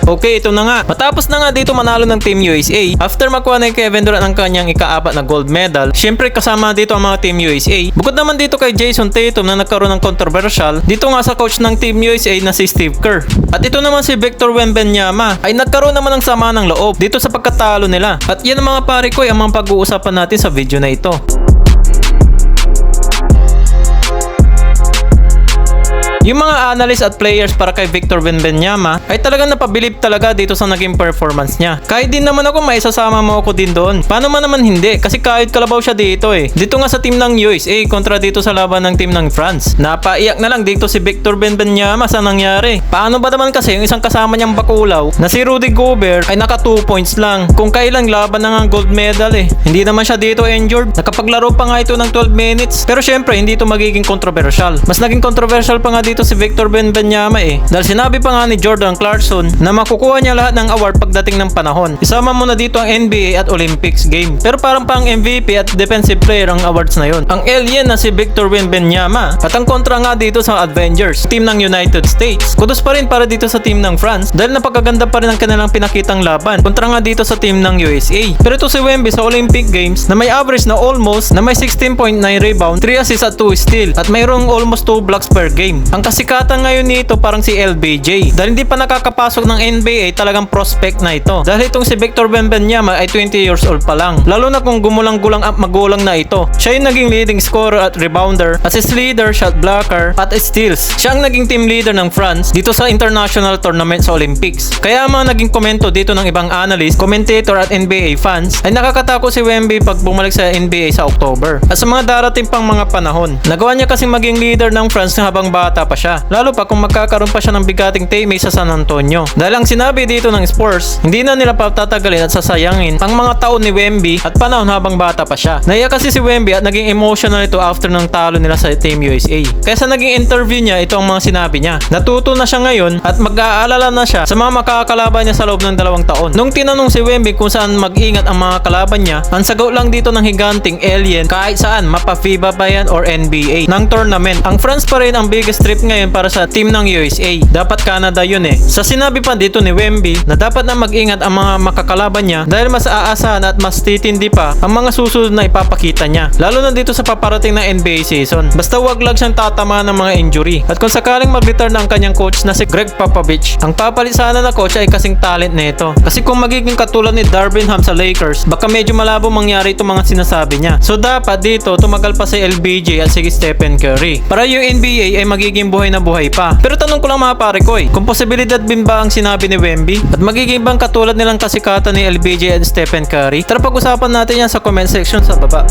Okay, ito na nga. Matapos na nga dito manalo ng Team USA, after makuha ni Kevin Durant ang kanyang ika-4 na gold medal, syempre kasama dito ang mga Team USA. Bukod naman dito kay Jason Tatum na nagkaroon ng controversial, dito nga sa coach ng Team USA na si Steve Kerr. At ito naman si Victor Wembanyama ay nagkaroon naman ng sama ng loob dito sa pagkatalo nila. At yan ang mga pare ko ay ang mga pag-uusapan natin sa video na ito. Yung mga analyst at players para kay Victor Wembanyama ay talagang napabilib talaga dito sa naging performance niya. Kahit din naman ako maisasama mo ako din doon. Paano man naman hindi? Kasi kahit kalabaw siya dito eh. Dito nga sa team ng USA kontra dito sa laban ng team ng France. Napaiyak na lang dito si Victor Wembanyama sa nangyari. Paano ba naman kasi yung isang kasama niyang bakulaw na si Rudy Gobert ay naka 2 points lang. Kung kailang laban na ng gold medal eh. Hindi naman siya dito injured. Nakapaglaro pa nga ito ng 12 minutes. Pero syempre hindi ito magiging controversial. Mas naging controversial pa nga dito si Victor Wembanyama eh. Dahil sinabi pa nga ni Jordan Clarkson na makukuha niya lahat ng award pagdating ng panahon. Isama mo na dito ang NBA at Olympics game. Pero parang pang MVP at defensive player ang awards na yon. Ang alien na si Victor Wembanyama at ang kontra nga dito sa Avengers, team ng United States. Kudos pa rin para dito sa team ng France dahil napakaganda pa rin ang kanilang pinakitang laban. Kontra nga dito sa team ng USA. Pero ito si Wemby sa Olympic Games na may average na almost na may 16.9 rebound, 3 assists at 2 steal at mayroong almost 2 blocks per game. Ang kasikatan ngayon nito parang si LBJ. Dahil hindi pa nakakapasok ng NBA, talagang prospect na ito. Dahil itong si Victor Wembanyama ay 20 years old pa lang. Lalo na kung gumulang-gulang at magulang na ito. Siya yung naging leading scorer at rebounder, assist leader, shot blocker, at steals. Siya ang naging team leader ng France dito sa international tournament sa Olympics. Kaya mga naging komento dito ng ibang analyst, commentator at NBA fans ay nakakatakot si Wemby pag bumalik sa NBA sa October. At sa mga darating pang mga panahon, nagawa niya kasing maging leader ng France habang bata pa siya. Lalo pa kung magkakaroon pa siya ng bigating teammate sa San Antonio. Dahil ang sinabi dito ng Spurs, hindi na nila patatagalin at sasayangin ang mga taon ni Wemby at panahon habang bata pa siya. Naiyak kasi si Wemby at naging emotional ito after ng talo nila sa Team USA. Kaya sa naging interview niya, ito ang mga sinabi niya. Natuto na siya ngayon at mag-aalala na siya sa mga makakalaban niya sa loob ng 2 taon. Nung tinanong si Wemby kung saan mag-ingat ang mga kalaban niya, ang sagot lang dito ng higanting alien kahit saan, mapa FIBA ba yan or NBA ng tournament. Ang France pa rin ang biggest trip ngayon para sa team ng USA. Dapat Canada yun eh. Sa sinabi pa dito ni Wemby na dapat na mag-ingat ang mga makakalaban niya dahil mas aasahan at mas titindi pa ang mga susunod na ipapakita niya. Lalo na dito sa paparating na NBA season. Basta wag lang siyang tatama ng mga injury. At kung sakaling mag-return ang kanyang coach na si Greg Popovich, ang papalit sana na coach ay kasing talent nito. Kasi kung magiging katulad ni Darvin Ham sa Lakers, baka medyo malabo mangyari itong mga sinasabi niya. So dapat dito tumagal pa si LBJ at si Stephen Curry para yung NBA ay magiging buhay na buhay pa. Pero tanong ko lang mga pare ko kung posibilidad din ba ang sinabi ni Wemby at magiging bang katulad nilang kasikatan ni LBJ at Stephen Curry? Tara pag-usapan natin yan sa comment section sa baba.